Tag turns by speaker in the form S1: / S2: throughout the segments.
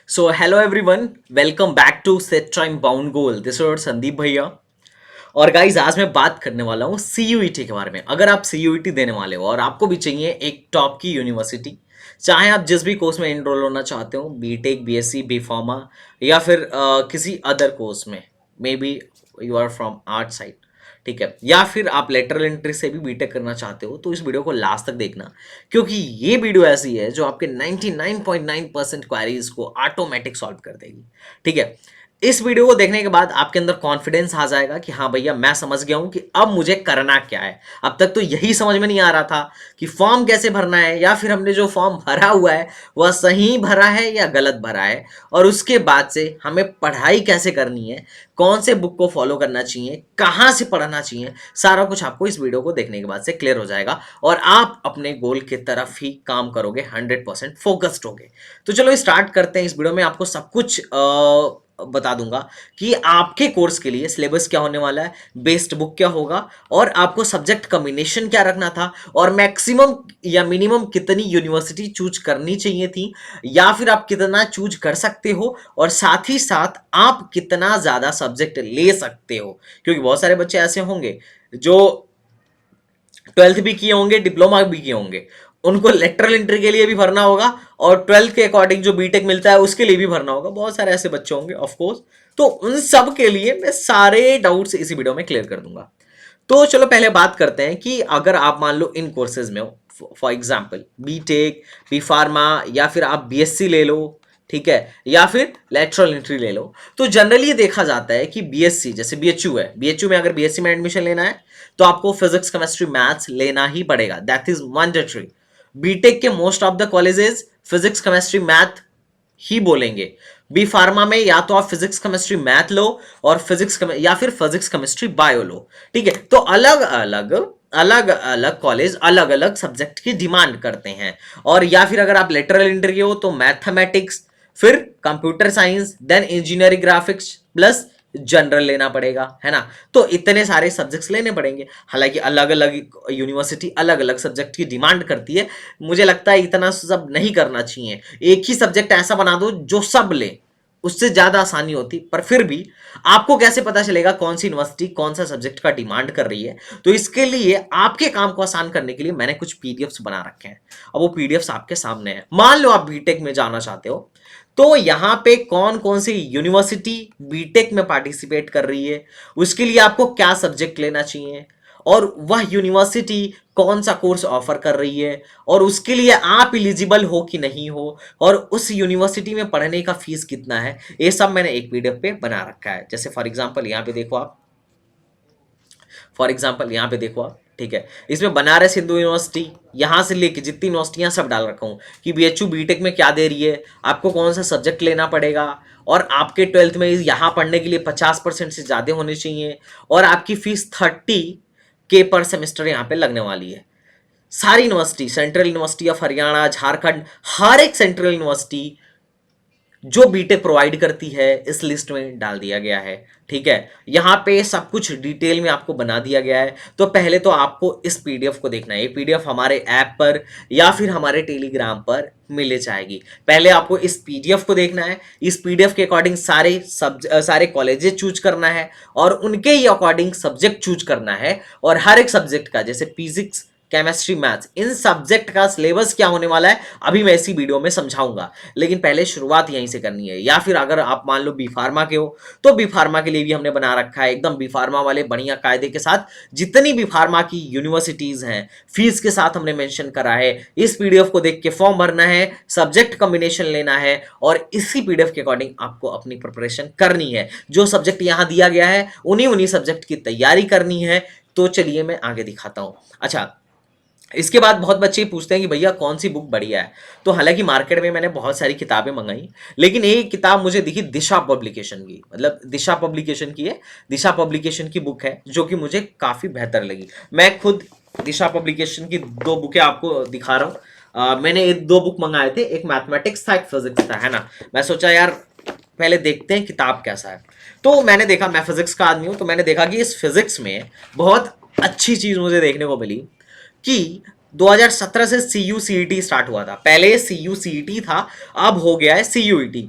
S1: So hello everyone, welcome back to Set Time Bound Goal. This is Sandeep भैया। और guys आज मैं बात करने वाला हूँ सीयूईटी के बारे में। अगर आप सीयूईटी देने वाले हो और आपको भी चाहिए एक टॉप की यूनिवर्सिटी, चाहे आप जिस भी कोर्स में एनरोल होना चाहते हो, बीटेक, बीएससी, बी फार्मा या फिर किसी अदर कोर्स में, maybe you are from art side, ठीक है, या फिर आप लेटरल एंट्री से भी बीटेक करना चाहते हो, तो इस वीडियो को लास्ट तक देखना, क्योंकि ये वीडियो ऐसी है जो आपके 99.9% क्वेरीज को ऑटोमेटिक सॉल्व कर देगी। ठीक है, इस वीडियो को देखने के बाद आपके अंदर कॉन्फिडेंस आ जाएगा कि हाँ भैया, मैं समझ गया हूं कि अब मुझे करना क्या है। अब तक तो यही समझ में नहीं आ रहा था कि फॉर्म कैसे भरना है, या फिर हमने जो फॉर्म भरा हुआ है वह सही भरा है या गलत भरा है, और उसके बाद से हमें पढ़ाई कैसे करनी है, कौन से बुक को फॉलो करना चाहिए, कहाँ से पढ़ना चाहिए, सारा कुछ आपको इस वीडियो को देखने के बाद से क्लियर हो जाएगा और आप अपने गोल की तरफ ही काम करोगे, 100% फोकस्ड होगे। तो चलो स्टार्ट करते हैं। इस वीडियो में आपको सब कुछ बता दूंगा कि आपके कोर्स के लिए सिलेबस क्या होने वाला है, बेस्ट बुक क्या होगा, और आपको सब्जेक्ट कॉम्बिनेशन क्या रखना था, और मैक्सिमम या मिनिमम कितनी यूनिवर्सिटी चूज करनी चाहिए थी, या फिर आप कितना चूज कर सकते हो, और साथ ही साथ आप कितना ज्यादा सब्जेक्ट ले सकते हो। क्योंकि बहुत सारे बच्चे ऐसे होंगे जो 12th भी किए होंगे, डिप्लोमा भी किए होंगे, उनको लेटरल एंट्री के लिए भी भरना होगा, और 12th के अकॉर्डिंग जो बीटेक मिलता है उसके लिए भी भरना होगा। बहुत सारे ऐसे बच्चे होंगे ऑफ कोर्स। तो उन सब के लिए मैं सारे डाउट्स इसी वीडियो में क्लियर कर दूंगा। तो चलो पहले बात करते हैं कि अगर आप मान लो इन कोर्सेज में हो, for example B Tech, B pharma, या फिर आप बीएससी ले लो, ठीक है, या फिर लेटरल एंट्री ले लो, तो जनरली ये देखा जाता है कि बीएससी, जैसे बीएचयू है, बीएचयू में अगर बीएससी में एडमिशन लेना है तो आपको फिजिक्स, केमिस्ट्री, मैथ्स लेना ही पड़ेगा, दैट इज मैंडेटरी। बीटेक के most of the colleges physics, chemistry, math ही बोलेंगे। बी फार्मा में या तो आप फिजिक्स, केमिस्ट्री, मैथ लो, और फिजिक्स या फिर फिजिक्स, केमिस्ट्री, बायो लो। ठीक है, तो अलग अलग कॉलेज अलग अलग सब्जेक्ट की डिमांड करते हैं। और या फिर अगर आप लेटरल एंट्री हो तो मैथमेटिक्स, फिर computer science, then engineering, graphics plus general लेना पड़ेगा, है ना। तो इतने सारे सब्जेक्ट्स लेने पड़ेंगे। हालांकि अलग अलग यूनिवर्सिटी अलग अलग सब्जेक्ट की डिमांड करती है। मुझे लगता है इतना सब नहीं करना चाहिए। एक ही सब्जेक्ट ऐसा बना दो जो सब ले, उससे ज्यादा आसानी होती। पर फिर भी आपको कैसे पता चलेगा कौन सी यूनिवर्सिटी कौन सा सब्जेक्ट का डिमांड कर रही है? तो इसके लिए आपके काम को आसान करने के लिए मैंने कुछ पीडीएफ्स बना रखे हैं। अब वो पीडीएफ्स आपके सामने हैं। मान लो आप बीटेक में जाना चाहते हो, तो यहां पे कौन कौन सी यूनिवर्सिटी बीटेक में पार्टिसिपेट कर रही है, उसके लिए आपको क्या सब्जेक्ट लेना चाहिए, और वह यूनिवर्सिटी कौन सा कोर्स ऑफर कर रही है, और उसके लिए आप इलिजिबल हो कि नहीं हो, और उस यूनिवर्सिटी में पढ़ने का फीस कितना है, ये सब मैंने एक पीडीएफ पे बना रखा है। जैसे फॉर एग्जांपल यहाँ पे देखो आप, ठीक है, इसमें बनारस हिंदू यूनिवर्सिटी, यहां से लेके जितनी यूनिवर्सिटियां सब डाल रखा हूं कि बीएचयू बीटेक में क्या दे रही है, आपको कौन सा सब्जेक्ट लेना पड़ेगा, और आपके 12th में यहां पढ़ने के लिए 50% से ज्यादा होने चाहिए, और आपकी फीस 30K पर सेमेस्टर यहां पे लगने वाली है। सारी university, central university of Haryana, Jharkhand, हर एक सेंट्रल यूनिवर्सिटी जो बीटेक प्रोवाइड करती है इस लिस्ट में डाल दिया गया है। ठीक है, यहाँ पे सब कुछ डिटेल में आपको बना दिया गया है। तो पहले तो आपको इस पीडीएफ को देखना है। ये पीडीएफ हमारे ऐप पर या फिर हमारे टेलीग्राम पर मिले जाएगी। पहले आपको इस पीडीएफ को देखना है। इस पीडीएफ के अकॉर्डिंग सारे कॉलेजेस चूज करना है, और उनके ही अकॉर्डिंग सब्जेक्ट चूज करना है। और हर एक सब्जेक्ट का, जैसे फिजिक्स, केमिस्ट्री, मैथ्स, इन सब्जेक्ट का सिलेबस क्या होने वाला है अभी मैं इसी वीडियो में समझाऊंगा। लेकिन पहले शुरुआत यहीं से करनी है। या फिर अगर आप मान लो बी फार्मा के हो, तो बी फार्मा के लिए भी हमने बना रखा है एकदम बी फार्मा वाले बढ़िया कायदे के साथ। जितनी बी फार्मा की यूनिवर्सिटीज हैं फीस के साथ हमने मेंशन करा है। इस पीडीएफ को देख के फॉर्म भरना है, सब्जेक्ट कॉम्बिनेशन लेना है, और इसी पीडीएफ के अकॉर्डिंग आपको अपनी प्रिपरेशन करनी है। जो सब्जेक्ट यहां दिया गया है उन्हीं उन्हीं सब्जेक्ट की तैयारी करनी है। तो चलिए मैं आगे दिखाता हूं। अच्छा, इसके बाद बहुत बच्चे पूछते हैं कि भैया कौन सी बुक बढ़िया है। तो हालांकि मार्केट में मैंने बहुत सारी किताबें मंगाई, लेकिन एक किताब मुझे दिखी दिशा पब्लिकेशन की, मतलब दिशा पब्लिकेशन की है। दिशा पब्लिकेशन की बुक है जो कि मुझे काफ़ी बेहतर लगी। मैं खुद दिशा पब्लिकेशन की दो बुकें आपको दिखा रहा हूँ। मैंने दो बुक मंगाए थे, एक मैथमेटिक्स था, एक फिजिक्स था, है ना। मैं सोचा यार पहले देखते हैं किताब कैसा है। तो मैंने देखा, मैं फिजिक्स का आदमी हूँ, तो मैंने देखा कि इस फिजिक्स में बहुत अच्छी चीज़ मुझे देखने को मिली कि 2017 से CU CET स्टार्ट हुआ था। पहले CU CET था, अब हो गया है CUET।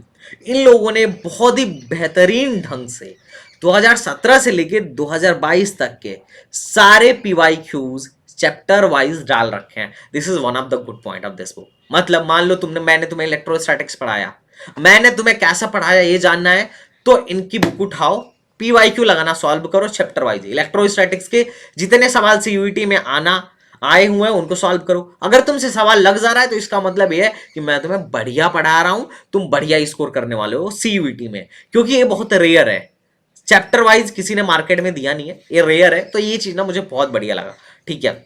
S1: इन लोगों ने बहुत ही बेहतरीन ढंग से 2017 से लेके 2022 तक के सारे पीवाईक्यूज चैप्टर वाइज डाल रखे हैं। This is one of the good point of this book. मतलब मान लो मैंने तुम्हें इलेक्ट्रोस्टैटिक्स पढ़ाया, मैंने तुम्हें कैसा पढ़ाया ये जानना है, तो इनकी बुक उठाओ, पीवाईक्यू लगाना, सॉल्व करो चैप्टर वाइज। इलेक्ट्रोस्टैटिक्स के जितने सवाल सीयूईटी में आए हुए हैं उनको सॉल्व करो। अगर तुमसे सवाल लग जा रहा है तो इसका मतलब यह है कि मैं तुम्हें बढ़िया पढ़ा रहा हूं, तुम बढ़िया स्कोर करने वाले हो सीयूईटी में, क्योंकि ये बहुत रेयर है। चैप्टर वाइज किसी ने मार्केट में दिया नहीं है, ये रेयर है। तो ये चीज ना मुझे बहुत बढ़िया लगा। ठीक है,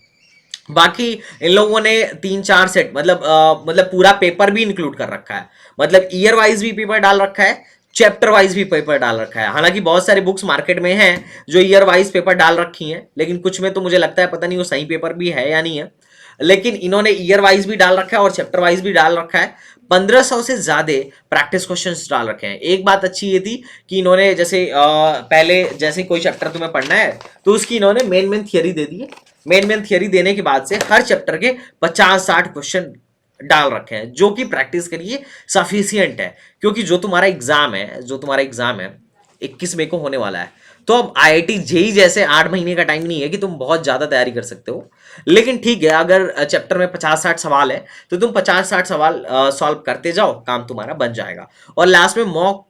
S1: बाकी इन लोगों ने 3-4 सेट मतलब पूरा पेपर भी इंक्लूड कर रखा है। मतलब ईयर वाइज भी पेपर डाल रखा है, चैप्टर वाइज भी पेपर डाल रखा है। हालांकि बहुत सारी बुक्स मार्केट में हैं जो ईयर वाइज पेपर डाल रखी हैं, लेकिन कुछ में तो मुझे लगता है पता नहीं वो सही पेपर भी है या नहीं है। लेकिन इन्होंने ईयर वाइज भी डाल रखा है और चैप्टर वाइज भी डाल रखा है। 1500 से ज्यादा प्रैक्टिस क्वेश्चंस डाल रखे हैं। एक बात अच्छी ये थी कि इन्होंने जैसे पहले जैसे कोई चैप्टर तुम्हें पढ़ना है तो उसकी इन्होंने मेन थियरी दे दी है। मेन थियरी देने के बाद से हर चैप्टर के 50-60 क्वेश्चन डाल रखे हैं, जो कि प्रैक्टिस के लिए सफिशियंट है। क्योंकि जो तुम्हारा एग्जाम है 21 मई को होने वाला है, तो अब आईआईटी जेई जैसे 8 महीने का टाइम नहीं है कि तुम बहुत ज्यादा तैयारी कर सकते हो। लेकिन ठीक है, अगर चैप्टर में 50-60 सवाल है तो तुम 50-60 सवाल सॉल्व करते जाओ, काम तुम्हारा बन जाएगा। और लास्ट में मॉक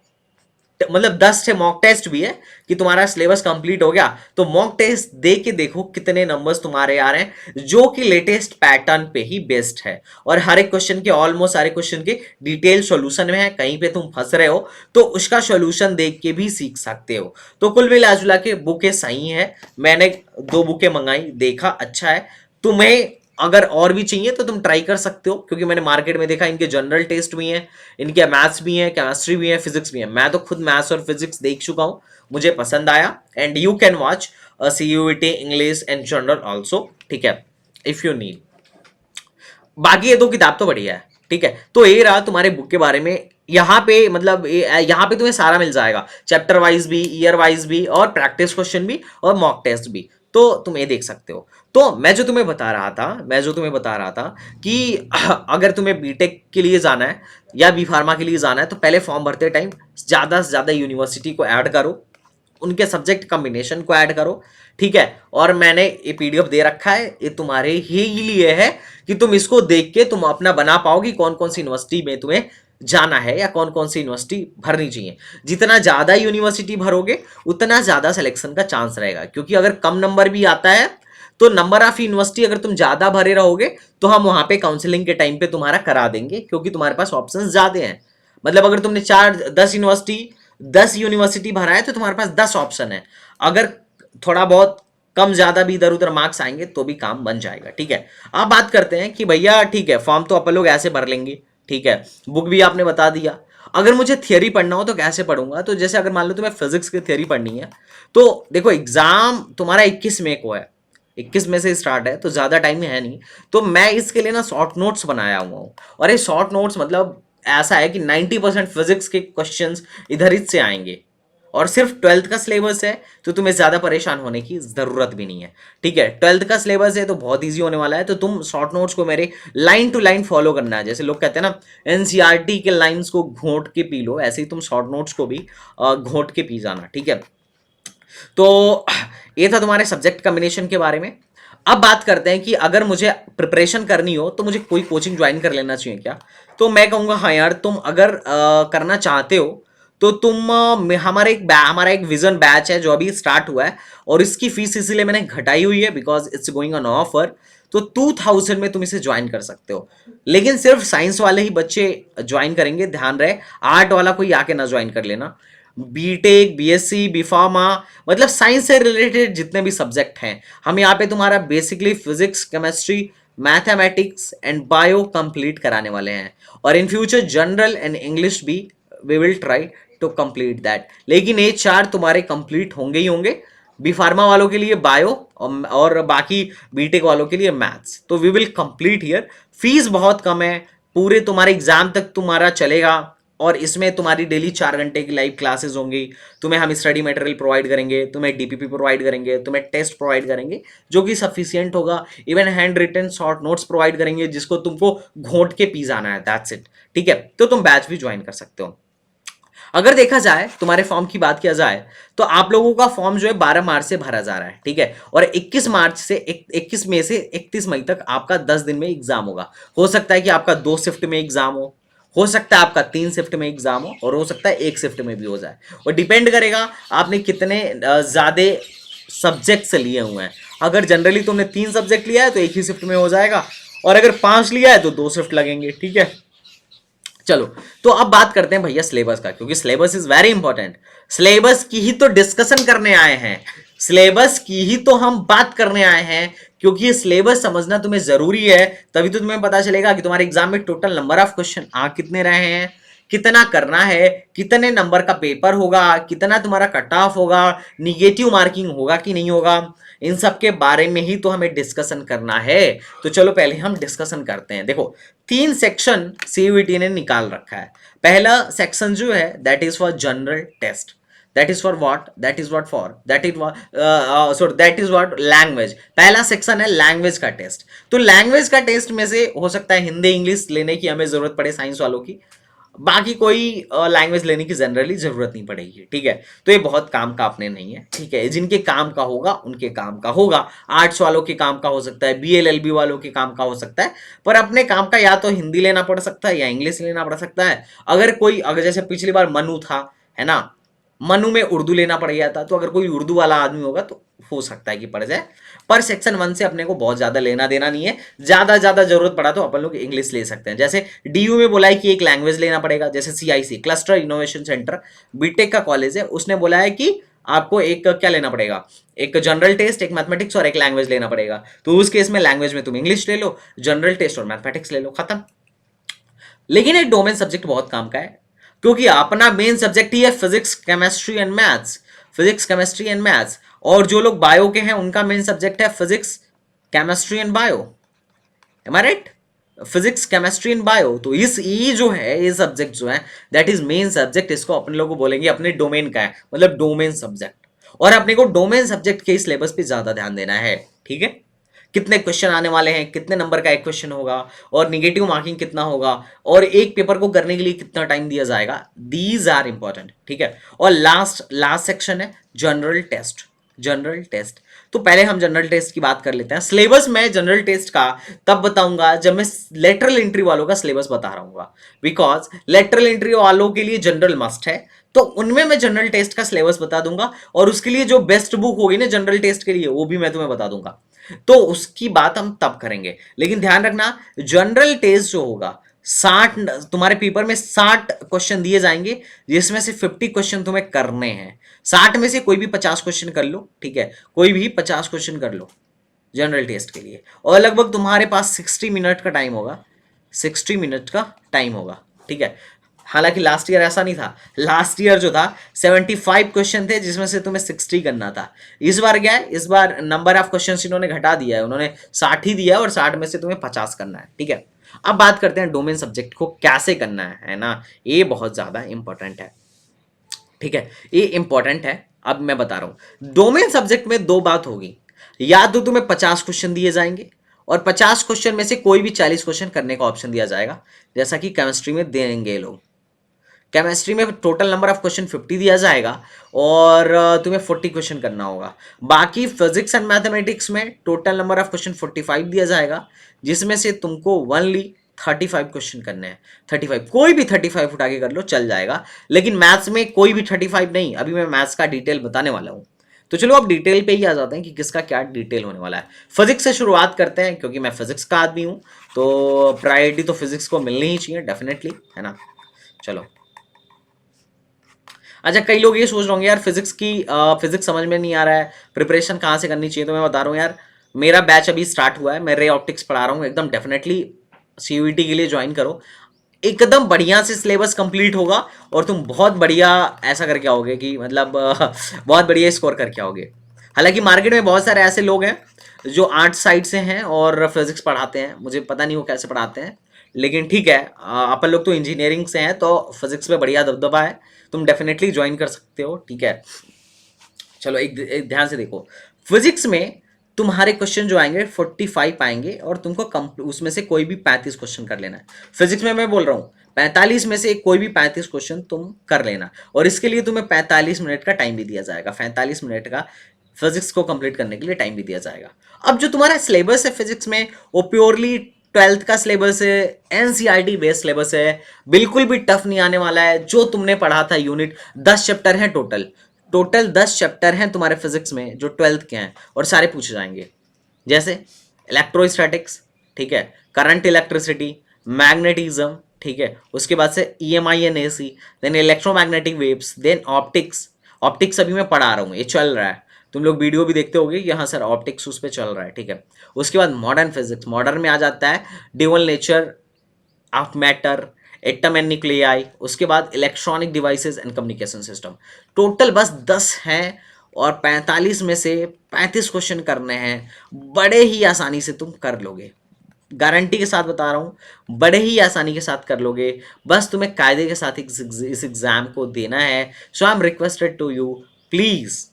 S1: मतलब 10 से मॉक टेस्ट भी है कि तुम्हारा सिलेबस कंप्लीट हो गया तो मॉक टेस्ट दे के देखो कितने नंबर्स तुम्हारे आ रहे हैं, जो कि लेटेस्ट पैटर्न पे ही बेस्ड है। और हर एक क्वेश्चन के ऑलमोस्ट सारे क्वेश्चन के डिटेल सॉल्यूशन में है। कहीं पे तुम फंस रहे हो तो उसका सॉल्यूशन देख के भी सीख सकते हो। तो कुल मिला जुला के बुकें सही है। मैंने 2 बुकें मंगाई, देखा अच्छा है। तुम्हें अगर और भी चाहिए तो तुम ट्राई कर सकते हो, क्योंकि मैंने मार्केट में देखा इनके जनरल टेस्ट भी हैं, इनके मैथ्स भी हैं, केमिस्ट्री भी है, फिजिक्स भी है। मैं तो खुद मैथ्स और फिजिक्स देख चुका हूं, मुझे पसंद आया। And you can watch CUET English and general also. ठीक है, इफ यू नीड। बाकी ये 2 किताब तो बढ़िया है। ठीक है, तो ये रहा तुम्हारे बुक के बारे में। यहाँ पे मतलब यहाँ पे तुम्हें सारा मिल जाएगा, चैप्टर वाइज भी, ईयर वाइज भी, और प्रैक्टिस क्वेश्चन भी, और मॉक टेस्ट भी। तो तुम ये देख सकते हो। तो मैं जो तुम्हें बता रहा था कि अगर तुम्हें बीटेक के लिए जाना है या बी फार्मा के लिए जाना है तो पहले फॉर्म भरते टाइम ज्यादा से ज्यादा यूनिवर्सिटी को ऐड करो, उनके सब्जेक्ट कॉम्बिनेशन को ऐड करो। ठीक है, और मैंने ये पीडीएफ दे रखा है, ये तुम्हारे ही लिए है कि तुम इसको देख के तुम अपना बना पाओगी कौन कौन सी यूनिवर्सिटी में तुम्हें जाना है या कौन कौन सी यूनिवर्सिटी भरनी चाहिए। जितना ज्यादा यूनिवर्सिटी भरोगे उतना ज्यादा सिलेक्शन का चांस रहेगा, क्योंकि अगर कम नंबर भी आता है तो नंबर ऑफ यूनिवर्सिटी अगर तुम ज्यादा भरे रहोगे तो हम वहां पे काउंसलिंग के टाइम पे तुम्हारा करा देंगे, क्योंकि तुम्हारे पास ऑप्शंस ज्यादा हैं। मतलब अगर तुमने 10 यूनिवर्सिटी भरा है तो तुम्हारे पास 10 ऑप्शन है। अगर थोड़ा बहुत कम ज्यादा भी इधर उधर मार्क्स आएंगे तो भी काम बन जाएगा। ठीक है, अब बात करते हैं कि भैया ठीक है, फॉर्म तो अपन लोग ऐसे भर लेंगे, ठीक है, बुक भी आपने बता दिया। अगर मुझे थियरी पढ़ना हो तो कैसे पढ़ूंगा? तो जैसे अगर मान लो तुम्हें फिजिक्स की थियरी पढ़नी है तो देखो एग्जाम तुम्हारा 21 मई को है, 21 में से स्टार्ट है तो ज्यादा टाइम है नहीं। तो मैं इसके लिए ना शॉर्ट नोट्स बनाया हुआ हूँ, और ये शॉर्ट नोट्स मतलब ऐसा है कि 90% फिजिक्स के क्वेश्चंस इधर ही से आएंगे, और सिर्फ 12th का सिलेबस है तो तुम्हें ज्यादा परेशान होने की जरूरत भी नहीं है। ठीक है, 12th का सिलेबस है तो बहुत इजी होने वाला है। तो तुम शॉर्ट नोट्स को मेरे लाइन टू लाइन फॉलो करना है। जैसे लोग कहते हैं ना एनसीईआरटी के लाइंस को घोट के पी लो, ऐसे ही तुम शॉर्ट नोट्स को भी घोट के पी जाना। ठीक है, तो ये था तुम्हारे सब्जेक्ट कॉम्बिनेशन के बारे में। अब बात करते हैं कि अगर मुझे प्रिपरेशन करनी हो तो मुझे कोई कोचिंग ज्वाइन कर लेना चाहिए क्या? तो मैं कहूँगा हाँ यार, तुम अगर करना चाहते हो तो तुम हमारा एक विजन बैच है जो अभी स्टार्ट हुआ है, और इसकी फीस इसीलिए मैंने घटाई हुई है because it's going on offer. तो 2000 में तुम इसे ज्वाइन कर सकते हो, लेकिन सिर्फ साइंस वाले ही बच्चे ज्वाइन करेंगे, ध्यान रहे। आर्ट वाला कोई आके ना ज्वाइन कर लेना। बीटेक, बीएससी, बीफार्मा, मतलब साइंस से रिलेटेड जितने भी सब्जेक्ट हैं, हम यहाँ पे तुम्हारा basically physics, chemistry, mathematics and bio complete कराने वाले हैं। और in future general and English भी we will try to complete that. लेकिन ये 4 तुम्हारे कंप्लीट होंगे ही होंगे। बी फार्मा वालों के लिए बायो, और बाकी बीटेक वालों के लिए मैथ्स। तो we will complete here. Fees बहुत कम है, पूरे तुम्हारे एग्जाम तक तुम्हारा चलेगा, और इसमें तुम्हारी डेली 4 घंटे की लाइव क्लासेस होंगी। तुम्हें हम स्टडी मटेरियल प्रोवाइड करेंगे, तुम्हें डीपीपी प्रोवाइड करेंगे, तुम्हें टेस्ट प्रोवाइड करेंगे जो कि सफिशियंट होगा। Even handwritten short notes provide करेंगे जिसको तुमको घोंट के पी जाना है, दैट्स इट। ठीक है, तो तुम बैच भी ज्वाइन कर सकते हो। अगर देखा जाए तुम्हारे फॉर्म की बात किया जाए तो आप लोगों का फॉर्म जो है 12 मार्च से भरा जा रहा है, ठीक है, और 21 मार्च से 21 मई से 31 मई तक आपका 10 दिन में एग्जाम होगा। हो सकता है कि आपका 2 शिफ्ट में एग्जाम हो सकता है आपका 3 शिफ्ट में एग्जाम हो, और हो सकता है 1 शिफ्ट में भी हो जाए, और डिपेंड करेगा आपने कितने ज्यादा सब्जेक्ट्स लिए हुए हैं। अगर जनरली तुमने 3 सब्जेक्ट लिया है तो एक ही शिफ्ट में हो जाएगा, और अगर 5 लिया है तो 2 शिफ्ट लगेंगे, ठीक है। चलो, तो अब बात करते हैं भैया सिलेबस का, क्योंकि syllabus is very important. Syllabus की ही तो डिस्कशन करने आए हैं, सिलेबस की ही तो हम बात करने आए हैं, क्योंकि ये सिलेबस समझना तुम्हें जरूरी है। तभी तो तुम्हें पता चलेगा कि तुम्हारे एग्जाम में टोटल नंबर ऑफ क्वेश्चन आ कितने रहे हैं, कितना करना है, कितने नंबर का पेपर होगा, कितना तुम्हारा कट ऑफ होगा, निगेटिव मार्किंग होगा कि नहीं होगा, इन सब के बारे में ही तो हमें डिस्कशन करना है। तो चलो पहले हम डिस्कशन करते हैं। देखो, 3 सेक्शन सीयूईटी ने निकाल रखा है। पहला सेक्शन जो है that is for general test, that is for what, that is what for, that is sorry that is what language. पहला सेक्शन है लैंग्वेज का टेस्ट। तो लैंग्वेज का टेस्ट में से हो सकता है हिंदी इंग्लिश लेने की हमें जरूरत पड़े साइंस वालों की, बाकी कोई लैंग्वेज लेने की जनरली जरूरत नहीं पड़ेगी, ठीक है। तो ये बहुत काम का अपने नहीं है, ठीक है। जिनके काम का होगा उनके काम का होगा, आर्ट्स वालों के काम का हो सकता है, बीएलएलबी वालों के काम का हो सकता है, पर अपने काम का या तो हिंदी लेना पड़ सकता है या इंग्लिश लेना पड़ सकता है। अगर जैसे पिछली बार मनु था, है ना, मनु में उर्दू लेना पड़ गया था, तो अगर कोई उर्दू वाला आदमी होगा तो हो सकता है कि पड़ जाए, पर सेक्शन 1 से अपने को बहुत ज्यादा लेना देना नहीं है। ज्यादा जरूरत पड़ा तो अपन लोग इंग्लिश ले सकते हैं। जैसे डीयू में बोला है कि एक लैंग्वेज लेना पड़ेगा, जैसे CIC cluster innovation centre B Tech का कॉलेज है, उसने बोला है कि आपको एक क्या लेना पड़ेगा, एक जनरल टेस्ट, एक मैथमेटिक्स और एक लैंग्वेज लेना पड़ेगा। तो उस केस में लैंग्वेज में तुम इंग्लिश ले लो, जनरल टेस्ट और मैथमेटिक्स ले लो, खत्म। लेकिन एक डोमेन सब्जेक्ट बहुत काम का है, क्योंकि अपना मेन सब्जेक्ट ही है physics chemistry and maths, physics chemistry and maths. और जो लोग बायो के हैं उनका मेन सब्जेक्ट है physics chemistry and bio, am I right, physics chemistry and bio. तो इस ई जो है, ये सब्जेक्ट जो है दैट इज मेन सब्जेक्ट, इसको अपने लोग बोलेंगे अपने डोमेन का है, मतलब डोमेन सब्जेक्ट। और अपने को डोमेन सब्जेक्ट के सिलेबस पे ज्यादा ध्यान देना है, ठीक है। कितने क्वेश्चन आने वाले हैं, कितने नंबर का एक क्वेश्चन होगा, और निगेटिव मार्किंग कितना होगा, और एक पेपर को करने के लिए कितना टाइम दिया जाएगा, दीज आर इंपॉर्टेंट, ठीक है। और लास्ट सेक्शन है जनरल टेस्ट, जनरल टेस्ट। तो पहले हम जनरल टेस्ट की बात कर लेते हैं। सिलेबस मैं जनरल टेस्ट का तब बताऊंगा जब मैं लेटरल एंट्री वालों का सिलेबस बता रहा हूँ, बिकॉज लेटरल एंट्री वालों के लिए जनरल मस्ट है, तो उनमें मैं जनरल टेस्ट का सिलेबस बता दूंगा, और उसके लिए जो बेस्ट बुक होगी ना जनरल टेस्ट के लिए, वो भी मैं तुम्हें बता दूंगा। तो उसकी बात हम तब करेंगे। लेकिन ध्यान रखना, जनरल टेस्ट जो होगा 60, तुम्हारे पेपर में 60 क्वेश्चन दिए जाएंगे, जिसमें से 50 क्वेश्चन तुम्हें करने हैं। 60 में से कोई भी 50 क्वेश्चन कर लो, ठीक है, कोई भी 50 क्वेश्चन कर लो जनरल टेस्ट के लिए, और लगभग तुम्हारे पास 60 मिनट का टाइम होगा, 60 मिनट का टाइम होगा, ठीक है। हालांकि लास्ट ईयर ऐसा नहीं था, लास्ट ईयर जो था 75 क्वेश्चन थे, जिसमें से तुम्हें 60 करना था। इस बार क्या है, इस बार नंबर ऑफ क्वेश्चन इन्होंने घटा दिया है, उन्होंने 60 ही दिया है, और 60 में से तुम्हें 50 करना है, ठीक है। अब बात करते हैं डोमेन सब्जेक्ट को कैसे करना है ना, ये बहुत ज्यादा इंपॉर्टेंट है, ठीक है, ये इंपॉर्टेंट है। अब मैं बता रहा हूं, डोमेन सब्जेक्ट में 2 बात होगी, या तो तुम्हें 50 क्वेश्चन दिए जाएंगे, और 50 क्वेश्चन में से कोई भी 40 क्वेश्चन करने का ऑप्शन दिया जाएगा, जैसा कि केमिस्ट्री में देंगे लोग। केमिस्ट्री में टोटल नंबर ऑफ क्वेश्चन 50 दिया जाएगा, और तुम्हें 40 क्वेश्चन करना होगा। बाकी फिजिक्स एंड मैथमेटिक्स में टोटल नंबर ऑफ क्वेश्चन 45 दिया जाएगा, जिसमें से तुमको ओनली 35 क्वेश्चन करने हैं। 35, कोई भी 35 उठा के कर लो, चल जाएगा। लेकिन मैथ्स में कोई भी 35 नहीं, अभी मैं मैथ्स का डिटेल बताने वाला हूँ। तो चलो अब डिटेल पे ही आ जाते हैं कि किसका क्या डिटेल होने वाला है। फिजिक्स से शुरुआत करते हैं, क्योंकि मैं फिजिक्स का आदमी हूँ, तो प्रायोरिटी तो फिजिक्स को मिलनी ही चाहिए डेफिनेटली, है ना। चलो, अच्छा, कई लोग ये सोच रहे होंगे यार फिजिक्स समझ में नहीं आ रहा है, प्रिपरेशन कहाँ से करनी चाहिए। तो मैं बता रहा हूँ यार, मेरा बैच अभी स्टार्ट हुआ है, मैं रे ऑप्टिक्स पढ़ा रहा हूँ, एकदम डेफिनेटली सीयूईटी के लिए ज्वाइन करो। एकदम बढ़िया से सिलेबस कंप्लीट होगा, और तुम बहुत बढ़िया ऐसा करके आओगे कि मतलब बहुत बढ़िया स्कोर करके आओगे। हालांकि मार्केट में बहुत सारे ऐसे लोग हैं जो आर्ट साइड से हैं और फिजिक्स पढ़ाते हैं, मुझे पता नहीं वो कैसे पढ़ाते हैं, लेकिन ठीक है, अपन लोग तो इंजीनियरिंग से हैं, तो फिजिक्स में बढ़िया दबदबा है, तुम डेफिनेटली ज्वाइन कर सकते हो, ठीक है। चलो एक ध्यान से देखो, फिजिक्स में तुम्हारे क्वेश्चन जो आएंगे 45 आएंगे, और तुमको उसमें से कोई भी 35 क्वेश्चन कर लेना है। फिजिक्स में मैं बोल रहा हूँ 45 में से कोई भी 35 क्वेश्चन तुम कर लेना, और इसके लिए तुम्हें 45 मिनट का टाइम भी दिया जाएगा, 45 मिनट का फिजिक्स को कंप्लीट करने के लिए टाइम भी दिया जाएगा। अब जो तुम्हारा सिलेबस है फिजिक्स में, वो प्योरली 12th का सिलेबस है, एनसीईआरटी बेस्ड सिलेबस है, बिल्कुल भी टफ नहीं आने वाला है। जो तुमने पढ़ा था यूनिट, 10 चैप्टर हैं टोटल, टोटल 10 चैप्टर हैं तुम्हारे फिजिक्स में जो 12th के हैं, और सारे पूछे जाएंगे। जैसे इलेक्ट्रोस्टैटिक्स, ठीक है, करंट इलेक्ट्रिसिटी, मैग्नेटिज्म, ठीक है, उसके बाद से EMI and AC, then electromagnetic waves, then optics. Optics अभी मैं पढ़ा रहा हूँ, ये चल रहा है, तुम लोग वीडियो भी देखते होगे कि हाँ सर ऑप्टिक्स उस पर चल रहा है, ठीक है। उसके बाद मॉडर्न फिजिक्स, मॉडर्न में आ जाता है dual nature of matter, atom and nuclei, उसके बाद electronic devices and communication system. Total बस 10 हैं, और 45 में से 35 क्वेश्चन करने हैं, बड़े ही आसानी से तुम कर लोगे, गारंटी के साथ बता रहा हूँ, बड़े ही आसानी के साथ कर लोगे। बस तुम्हें कायदे के साथ इस एग्जाम को देना है। So I am requested to you, please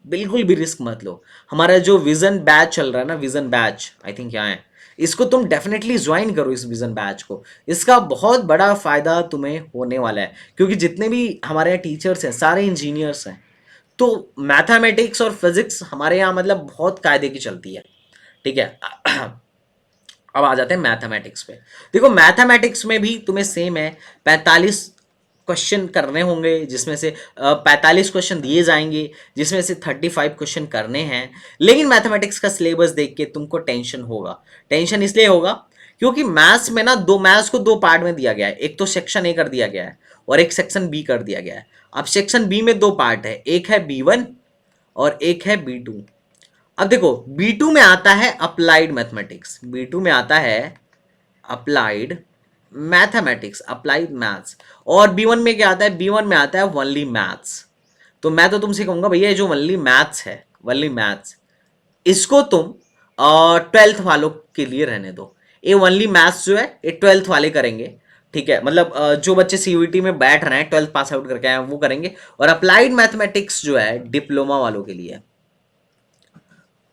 S1: बिल्कुल भी रिस्क मत लो। हमारा जो विजन बैच चल रहा है ना, विजन बैच आई थिंक यहाँ है, इसको तुम डेफिनेटली ज्वाइन करो, इस विजन बैच को। इसका बहुत बड़ा फायदा तुम्हें होने वाला है, क्योंकि जितने भी हमारे यहाँ टीचर्स हैं सारे इंजीनियर्स हैं, तो मैथमेटिक्स और फिजिक्स हमारे यहाँ मतलब बहुत कायदे की चलती है, ठीक है। अब आ जाते हैं मैथमेटिक्स पे। देखो मैथमेटिक्स में भी तुम्हें सेम है, 45 क्वेश्चन करने होंगे, जिसमें से 45 क्वेश्चन दिए जाएंगे, जिसमें से 35 क्वेश्चन करने हैं। लेकिन मैथमेटिक्स का सिलेबस देख के तुमको टेंशन होगा। टेंशन इसलिए होगा क्योंकि मैथ्स में ना मैथ्स को दो पार्ट में दिया गया है, एक तो सेक्शन ए कर दिया गया है और एक सेक्शन बी कर दिया गया है। अब सेक्शन बी में दो पार्ट है, एक है B1 और एक है B2। अब देखो B2 में आता है अप्लाइड मैथमेटिक्स, B2 में आता है अप्लाइड मैथमेटिक्स, अप्लाइड मैथ्स। और B1 में क्या आता है, B1 में आता है ओनली मैथ्स। तो मैं तो तुमसे कहूंगा भैया ये जो ओनली मैथ्स है, ओनली मैथ्स, इसको तुम 12th वालों के लिए रहने दो। ये ओनली मैथ्स जो है ये 12th वाले करेंगे, ठीक है, मतलब जो बच्चे सीयूईटी में बैठ रहे हैं 12th पास आउट करके आए हैं वो करेंगे। और अप्लाइड मैथमेटिक्स जो है डिप्लोमा वालों के लिए है,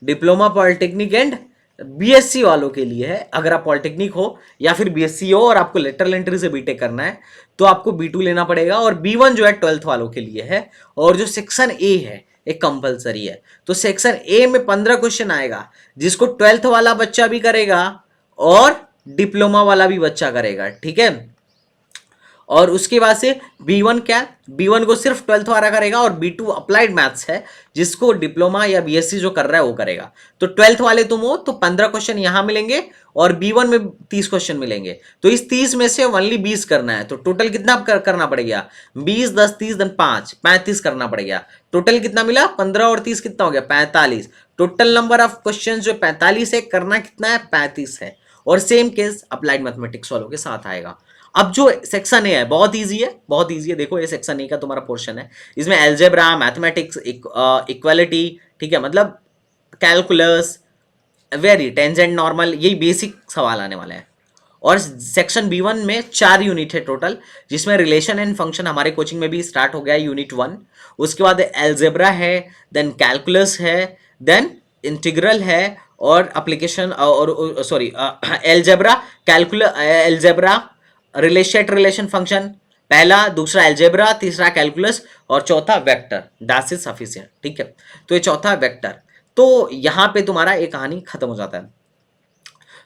S1: डिप्लोमा पॉलिटेक्निक एंड बीएससी वालों के लिए है। अगर आप पॉलिटेक्निक हो या फिर बीएससी हो और आपको लेटरल एंट्री से बीटेक करना है तो आपको B2 लेना पड़ेगा। और B1 जो है 12th वालों के लिए है। और जो सेक्शन ए है एक कंपलसरी है। तो सेक्शन ए में 15 क्वेश्चन आएगा, जिसको 12th वाला बच्चा भी करेगा और डिप्लोमा वाला भी बच्चा करेगा, ठीक है। और उसके बाद से B1 क्या, B1 को सिर्फ 12th वाला करेगा, और B2 अप्लाइड मैथ्स है, जिसको डिप्लोमा या बीएससी जो कर रहा है वो करेगा। तो 12th वाले तुम हो तो 15 क्वेश्चन यहां मिलेंगे और B1 में 30 क्वेश्चन मिलेंगे। तो इस 30 में से ओनली 20 करना है। तो टोटल कितना करना पड़ेगा, 20 10 30 दिन 5 35 करना पड़ेगा। टोटल कितना मिला, 15 और 30 कितना हो गया, 45। टोटल नंबर ऑफ क्वेश्चन जो 45 है, करना कितना है, 35 है। और सेम केस अप्लाइड मैथमेटिक्स वालों के साथ आएगा। अब जो सेक्शन ए है बहुत इजी है, बहुत इजी है। देखो ये सेक्शन ए का तुम्हारा पोर्शन है, इसमें एल्जेब्रा, मैथमेटिक्स, इक्वालिटी, ठीक है, मतलब कैलकुलस, वेरी टेंजेंट, नॉर्मल, यही बेसिक सवाल आने वाले हैं। और सेक्शन B1 में 4 यूनिट है टोटल, जिसमें रिलेशन एंड फंक्शन हमारे कोचिंग में भी स्टार्ट हो गया है, यूनिट 1। उसके बाद एल्जेब्रा है, देन कैलकुलस है, देन इंटीग्रल है, और एप्लीकेशन, और sorry algebra, calculus, algebra, relation function पहला, दूसरा एल्जेब्रा, तीसरा कैलकुलस, और चौथा वेक्टर। दैट्स इज सफिशिएंट, ठीक है। तो ये चौथा वेक्टर। तो यहां पे तुम्हारा एक कहानी खत्म हो जाता है।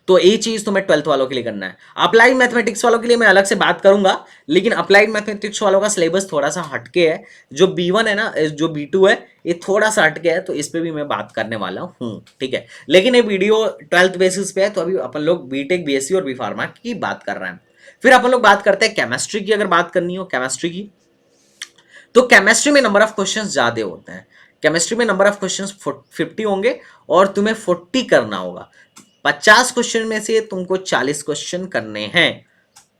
S1: तो ये चीज तुम्हें 12th वालों के लिए करना है। अप्लाइड मैथमेटिक्स वालों के लिए मैं अलग से बात करूंगा, लेकिन अप्लाइड मैथमेटिक्स वालों का सिलेबस थोड़ा सा हटके है। जो B1 है ना, जो B2 है, ये थोड़ा सा हटके है, तो इस पे भी मैं बात करने वाला हूँ, ठीक है। लेकिन ये वीडियो 12th बेसिस पे है, तो अभी अपन लोग बीटेक, बीएससी और बी फार्मा की बात कर रहे हैं। फिर अपन लोग बात करते हैं केमिस्ट्री की। अगर बात करनी हो केमिस्ट्री की, तो केमिस्ट्री में नंबर ऑफ क्वेश्चंस ज्यादा होते हैं। केमिस्ट्री में नंबर ऑफ क्वेश्चंस 50 होंगे, और तुम्हें 40 करना होगा। 50 क्वेश्चन में से तुमको 40 क्वेश्चन करने हैं,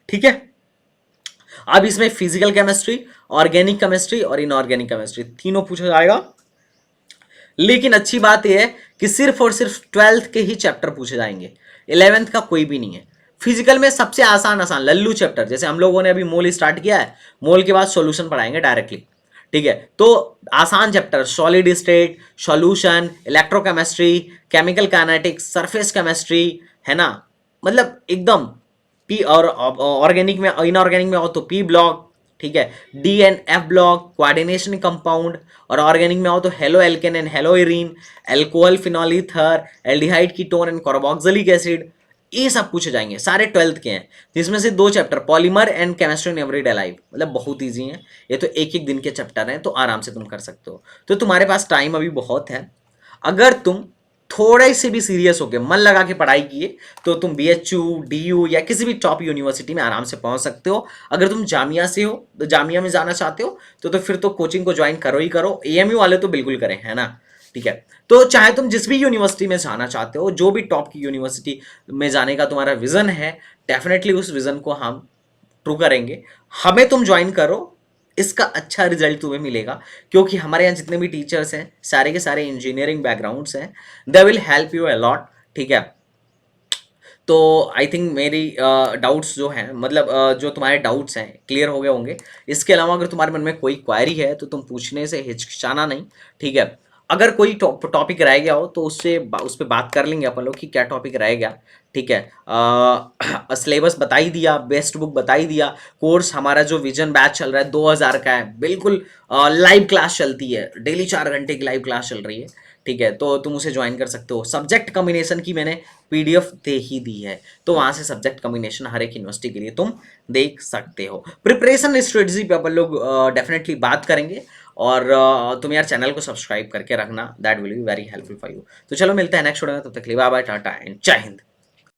S1: ठीक है। अब इसमें फिजिकल केमिस्ट्री, ऑर्गेनिक केमिस्ट्री और इनऑर्गेनिक केमिस्ट्री तीनों पूछा जाएगा। लेकिन अच्छी बात यह है कि सिर्फ और सिर्फ 12th के ही चैप्टर पूछे जाएंगे, 11th का कोई भी नहीं है। फिजिकल में सबसे आसान आसान लल्लू चैप्टर, जैसे हम लोगों ने अभी मोल स्टार्ट किया है, मोल के बाद सॉल्यूशन पढ़ाएंगे डायरेक्टली, ठीक है। तो आसान chapter, solid state, solution, electrochemistry, chemical kinetics, surface chemistry, है ना, मतलब एकदम पी, और ऑर्गेनिक में, इनऑर्गेनिक में हो तो पी ब्लॉक, ठीक है, D and F block, coordination compound, और ऑर्गेनिक में हो तो halo alkane and hello Irene, alcohol phenol ether, aldehyde ketone and carboxylic acid, ये सब पूछे जाएंगे, सारे 12th के हैं, जिसमें से 2 chapter polymer and chemistry in everyday life, मतलब बहुत ईजी है, ये तो एक एक दिन के चैप्टर हैं, तो आराम से तुम कर सकते हो। तो तुम्हारे पास टाइम अभी बहुत है, अगर तुम थोड़े से भी सीरियस होकर मन लगा के पढ़ाई किए तो तुम बीएचयू, डीयू या किसी भी टॉप यूनिवर्सिटी में आराम से पहुंच सकते हो। अगर तुम जामिया से हो तो जामिया में जाना चाहते हो तो फिर तो कोचिंग को ज्वाइन करो ही करो, एएमयू वाले तो बिल्कुल करें, है ना, ठीक है। तो चाहे तुम जिस भी यूनिवर्सिटी में जाना चाहते हो, जो भी टॉप की यूनिवर्सिटी में जाने का तुम्हारा विजन है, डेफिनेटली उस विजन को हम ट्रू करेंगे, हमें तुम ज्वाइन करो, इसका अच्छा रिजल्ट तुम्हें मिलेगा, क्योंकि हमारे यहाँ जितने भी टीचर्स हैं सारे के सारे इंजीनियरिंग बैकग्राउंड्स हैं, they will help you a lot, ठीक है। तो आई थिंक मेरी डाउट्स जो हैं, मतलब जो तुम्हारे डाउट्स हैं क्लियर हो गए होंगे। इसके अलावा अगर तुम्हारे मन में कोई क्वेरी है तो तुम पूछने से हिचकिचाना नहीं, ठीक है। अगर कोई टॉपिक रह गया हो तो उस पर बात कर लेंगे अपन लोग कि क्या टॉपिक रह गया, ठीक है। सिलेबस बता ही दिया, बेस्ट बुक बता ही दिया, कोर्स हमारा जो विजन बैच चल रहा है 2000 का है, बिल्कुल लाइव क्लास चलती है, डेली 4 घंटे की लाइव क्लास चल रही है, ठीक है। तो तुम उसे ज्वाइन कर सकते हो। सब्जेक्ट कम्बिनेशन की मैंने पीडीएफ दे ही दी है, तो वहां से सब्जेक्ट कम्बिनेशन हर एक यूनिवर्सिटी के लिए तुम देख सकते हो। प्रिपरेशन स्ट्रेटजी पे अपन लोग डेफिनेटली बात करेंगे, और तुम यार चैनल को सब्सक्राइब करके रखना, that will be very helpful for you. तो चलो मिलते हैं नेक्स्ट वीडियो में, तब तक के लिए बाय बाय, टाटा एंड जय हिंद।